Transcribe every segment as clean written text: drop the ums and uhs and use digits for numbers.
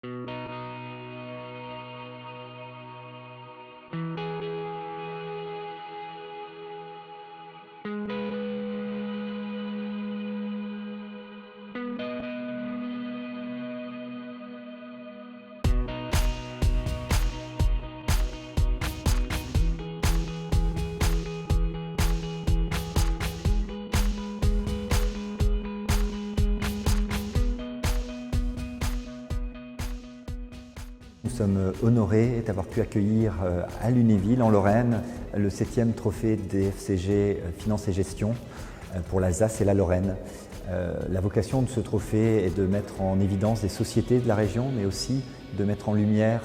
Nous sommes honorés d'avoir pu accueillir à Lunéville, en Lorraine, le 7e trophée DFCG Finance et Gestion pour l'Alsace et la Lorraine. La vocation de ce trophée est de mettre en évidence des sociétés de la région, mais aussi de mettre en lumière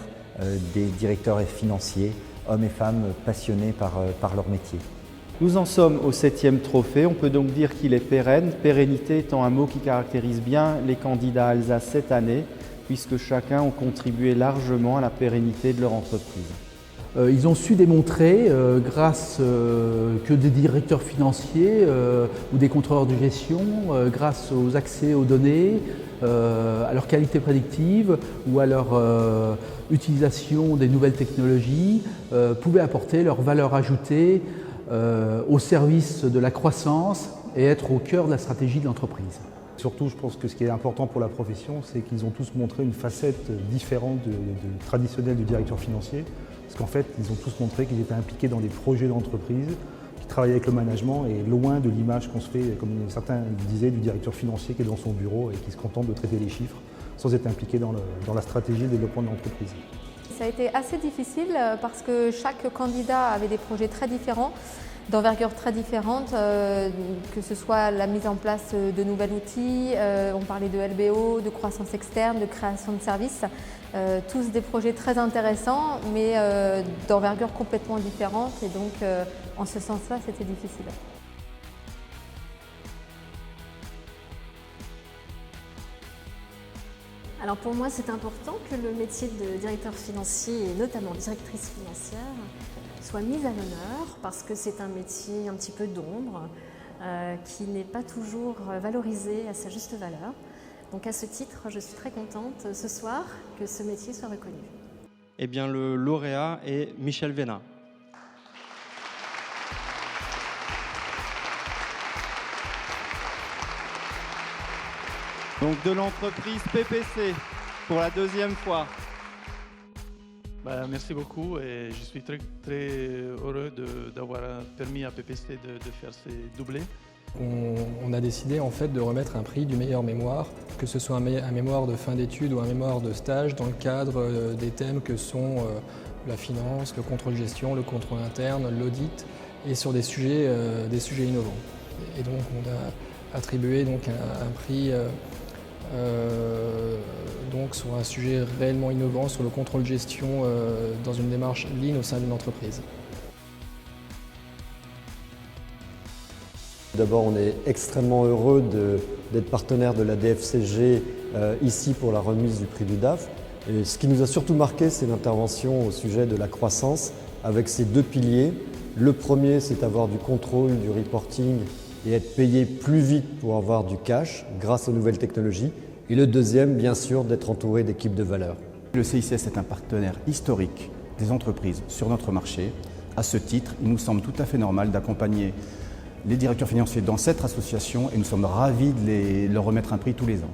des directeurs financiers, hommes et femmes passionnés par leur métier. Nous en sommes au 7e trophée, on peut donc dire qu'il est pérenne, pérennité étant un mot qui caractérise bien les candidats Alsace cette année, puisque chacun a contribué largement à la pérennité de leur entreprise. Ils ont su démontrer, grâce que des directeurs financiers ou des contrôleurs de gestion, grâce aux accès aux données, à leur qualité prédictive ou à leur utilisation des nouvelles technologies, pouvaient apporter leur valeur ajoutée au service de la croissance et être au cœur de la stratégie de l'entreprise. Surtout, je pense que ce qui est important pour la profession, c'est qu'ils ont tous montré une facette différente traditionnelle du directeur financier. Parce qu'en fait, ils ont tous montré qu'ils étaient impliqués dans les projets d'entreprise, qu'ils travaillaient avec le management et loin de l'image qu'on se fait, comme certains disaient, du directeur financier qui est dans son bureau et qui se contente de traiter les chiffres sans être impliqué dans la stratégie de développement de l'entreprise. Ça a été assez difficile parce que chaque candidat avait des projets très différents, d'envergure très différente, que ce soit la mise en place de nouveaux outils, on parlait de LBO, de croissance externe, de création de services, tous des projets très intéressants mais d'envergure complètement différente et donc en ce sens-là c'était difficile. Alors pour moi c'est important que le métier de directeur financier et notamment directrice financière soit mis à l'honneur parce que c'est un métier un petit peu d'ombre qui n'est pas toujours valorisé à sa juste valeur. Donc à ce titre, je suis très contente ce soir que ce métier soit reconnu. Eh bien le lauréat est Michel Vénat. Donc de l'entreprise PPC pour la 2e fois. Merci beaucoup et je suis très heureux d'avoir permis à PPC de faire ces doublés. On a décidé en fait de remettre un prix du meilleur mémoire, que ce soit un mémoire de fin d'études ou un mémoire de stage dans le cadre des thèmes que sont la finance, le contrôle de gestion, le contrôle interne, l'audit et sur des sujets innovants. Et donc on a attribué donc un prix donc sur un sujet réellement innovant, sur le contrôle de gestion dans une démarche lean au sein d'une entreprise. D'abord, on est extrêmement heureux d'être partenaire de la DFCG ici pour la remise du prix du DAF. Et ce qui nous a surtout marqué, c'est l'intervention au sujet de la croissance avec ces 2 piliers. Le premier, c'est avoir du contrôle, du reporting et être payé plus vite pour avoir du cash grâce aux nouvelles technologies. Et le deuxième, bien sûr, d'être entouré d'équipes de valeur. Le CICS est un partenaire historique des entreprises sur notre marché. À ce titre, il nous semble tout à fait normal d'accompagner les directeurs financiers dans cette association et nous sommes ravis de leur remettre un prix tous les ans.